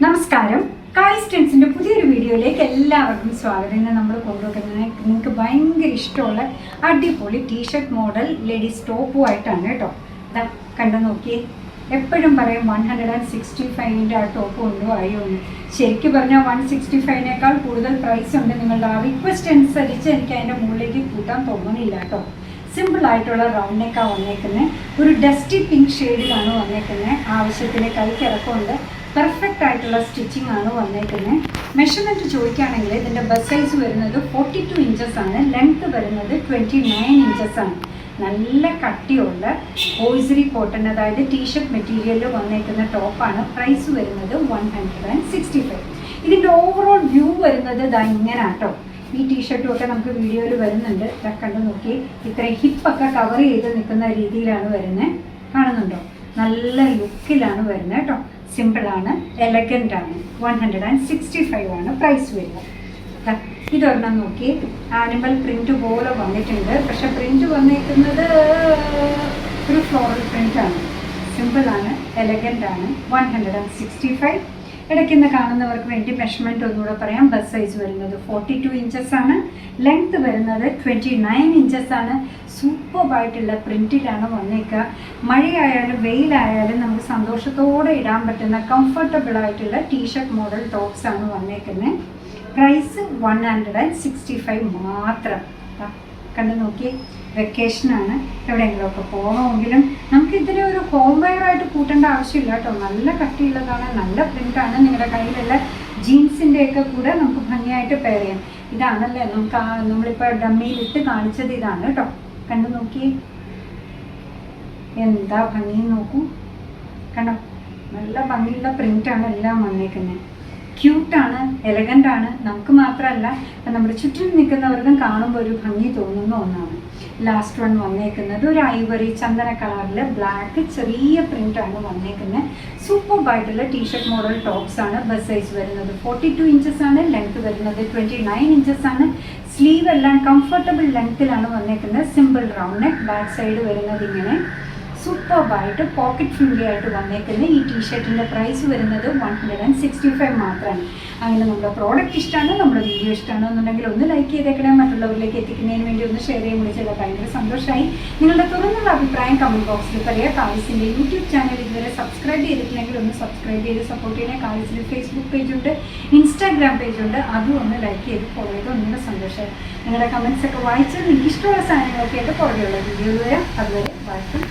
നമസ്കാരം. കാളിസ് ട്രെൻഡ്സിൻ്റെ പുതിയൊരു വീഡിയോയിലേക്ക് എല്ലാവർക്കും സ്വാഗതം. ഇന്ന് നമ്മൾ കൊണ്ടുവയ്ക്കുന്നത് നിങ്ങൾക്ക് ഭയങ്കര ഇഷ്ടമുള്ള അടിപൊളി ടീഷർട്ട് മോഡൽ ലേഡീസ് ടോപ്പുമായിട്ടാണ് കേട്ടോ. ഇതാ കണ്ടു നോക്കിയേ. എപ്പോഴും പറയും 165ൻ്റെ ആ ടോപ്പ് കൊണ്ടുപോയോ എന്ന്. ശരിക്കും പറഞ്ഞാൽ 165നേക്കാൾ കൂടുതൽ പ്രൈസ് ഉണ്ട്. നിങ്ങളുടെ ആ റിക്വസ്റ്റ് അനുസരിച്ച് എനിക്ക് അതിൻ്റെ മുകളിലേക്ക് കൂട്ടാൻ തോന്നുന്നില്ല കേട്ടോ. സിമ്പിളായിട്ടുള്ള റൗണ്ട് നെക്കാണ് വന്നേക്കുന്നത്. ഒരു ഡസ്റ്റി പിങ്ക് ഷെയ്ഡിലാണ് വന്നേക്കുന്നത്. ആവശ്യത്തിന് കൈക്കിറക്കമുണ്ട്. പെർഫെക്റ്റ് ആയിട്ടുള്ള സ്റ്റിച്ചിങ് ആണ് വന്നേക്കുന്നത്. മെഷർമെൻറ്റ് ചോദിക്കുകയാണെങ്കിൽ ഇതിൻ്റെ ബസ് സൈസ് വരുന്നത് 42 ഇഞ്ചസ് ആണ്. ലെങ്ത് വരുന്നത് 29 ഇഞ്ചസ് ആണ്. നല്ല കട്ടിയുള്ള ഓയിസറി കോട്ടൺ, അതായത് ടീഷർട്ട് മെറ്റീരിയലിൽ വന്നേക്കുന്ന ടോപ്പാണ്. പ്രൈസ് വരുന്നത് 165. ഇതിൻ്റെ ഓവറോൾ വ്യൂ വരുന്നത് ഇതാ ഇങ്ങനെ കേട്ടോ. ഈ ടീഷർട്ടും ഒക്കെ നമുക്ക് വീഡിയോയിൽ വരുന്നുണ്ട്. കണ്ടു നോക്കി. ഇത്രയും ഹിപ്പൊക്കെ കവർ ചെയ്ത് നിൽക്കുന്ന രീതിയിലാണ് വരുന്നത്. കാണുന്നുണ്ടോ? നല്ല ലുക്കിലാണ് വരുന്നത് കേട്ടോ. സിമ്പിളാണ്, എലഗൻ്റ് ആണ്. 165 ആണ് പ്രൈസ് വരുന്നത്. ഇതൊരെണ്ണം നോക്കി. ആനിമൽ പ്രിന്റ് പോലെ വന്നിട്ടുണ്ട്. പക്ഷെ പ്രിന്റ് വന്നിരിക്കുന്നത് ഒരു ഫ്ലോറൽ പ്രിന്റാണ്. സിമ്പിളാണ്, എലഗൻ്റ് ആണ്. 165. ഇടയ്ക്കുന്ന കാണുന്നവർക്ക് വേണ്ടി മെഷർമെൻറ്റ് ഒന്നുകൂടെ പറയാം. ബസ് സൈസ് വരുന്നത് 42 ഇഞ്ചസ് ആണ്. ലെങ്ത് വരുന്നത് 29 ഇഞ്ചസ് ആണ്. സൂപ്പർബായിട്ടുള്ള പ്രിൻറ്റിലാണ് വന്നേക്കുക. മഴയായാലും വെയിലായാലും നമുക്ക് സന്തോഷത്തോടെ ഇടാൻ പറ്റുന്ന കംഫർട്ടബിൾ ആയിട്ടുള്ള ടീഷർട്ട് മോഡൽ ടോപ്സ് ആണ് വന്നേക്കുന്നത്. പ്രൈസ് 165 മാത്രം. കണ്ടു നോക്കി. വെക്കേഷനാണ്, എവിടെയെങ്കിലുമൊക്കെ പോകണമെങ്കിലും നമുക്ക് ഇതിനെ ഒരു ഹോം വെയർ ആയിട്ട് കൂട്ടേണ്ട ആവശ്യമില്ല കേട്ടോ. നല്ല കട്ടിയുള്ളതാണ്, നല്ല പ്രിൻ്റാണ്. നിങ്ങളുടെ കയ്യിലുള്ള ജീൻസിൻ്റെയൊക്കെ കൂടെ നമുക്ക് ഭംഗിയായിട്ട് പെയർ ചെയ്യാം. ഇതാണല്ലേ നമ്മളിപ്പോൾ ഡമ്മിയിലിട്ട് കാണിച്ചത്. ഇതാണ് കേട്ടോ. കണ്ടു നോക്കി. എന്താ ഭംഗി നോക്കൂ. കണ്ടോ? നല്ല ഭംഗിയുള്ള പ്രിൻ്റാണ് എല്ലാം വന്നേക്കുന്നത്. ക്യൂട്ടാണ്, എലഗൻ്റ് ആണ്. നമുക്ക് മാത്രമല്ല, ഇപ്പം നമ്മുടെ ചുറ്റും നിൽക്കുന്നവർക്കും കാണുമ്പോൾ ഒരു ഭംഗി തോന്നുന്ന ഒന്നാണ്. ലാസ്റ്റ് വൺ വന്നേക്കുന്നത് ഒരു ഐവറി ചന്ദന കളറിൽ ബ്ലാക്ക് ചെറിയ പ്രിൻ്റാണ് വന്നേക്കുന്നത്. സൂപ്പർബായിട്ടുള്ള ടീഷർട്ട് മോഡൽ ടോപ്സ് ആണ്. ബസ് സൈസ് വരുന്നത് 42 ഇഞ്ചസ് ആണ്. ലെങ്ത് വരുന്നത് 29 ഇഞ്ചസ് ആണ്. സ്ലീവ് എല്ലാം കംഫർട്ടബിൾ ലെങ്ത്തിലാണ് വന്നേക്കുന്നത്. Simple round neck. Back side വരുന്നത് ഇങ്ങനെ സൂപ്പർബായിട്ട് പോക്കറ്റ് ഫ്രണ്ട്ലി ആയിട്ട് വന്നേക്കുന്ന ഈ ടീഷർട്ടിൻ്റെ പ്രൈസ് വരുന്നത് 165 മാത്രമാണ്. അങ്ങനെ നമ്മുടെ പ്രോഡക്റ്റ് ഇഷ്ടമാണ്, നമ്മുടെ വീഡിയോ ഇഷ്ടമാണെന്നുണ്ടെങ്കിൽ ഒന്ന് ലൈക്ക് ചെയ്തേക്കണേ. മറ്റുള്ളവരിലേക്ക് എത്തിക്കുന്നതിന് വേണ്ടി ഒന്ന് ഷെയർ ചെയ്യാൻ വിളിച്ചത് ഭയങ്കര സന്തോഷമായി. നിങ്ങളുടെ തുറന്നുള്ള അഭിപ്രായം കമൻറ്റ് ബോക്സിൽ പറയുക. കാളിസിൻ്റെ യൂട്യൂബ് ചാനൽ ഇതുവരെ സബ്സ്ക്രൈബ് ചെയ്തിട്ടില്ലെങ്കിൽ ഒന്ന് സബ്സ്ക്രൈബ് ചെയ്ത് സപ്പോർട്ട് ചെയ്യണേ. കാളിസിന് ഫേസ്ബുക്ക് പേജുണ്ട്, ഇൻസ്റ്റാഗ്രാം പേജുണ്ട്. അതും ഒന്ന് ലൈക്ക് ചെയ്ത് ഫോളോ ചെയ്ത് ഒന്നുകൂടെ സന്തോഷമായി. നിങ്ങളുടെ കമൻറ്റ്സൊക്കെ വായിച്ച് നിങ്ങൾക്ക് ഇഷ്ടമുള്ള സാധനങ്ങളൊക്കെ ആയിട്ട് പുറകെയുള്ള വീഡിയോയിൽ വരാം. അതുവരെ വായിക്കും.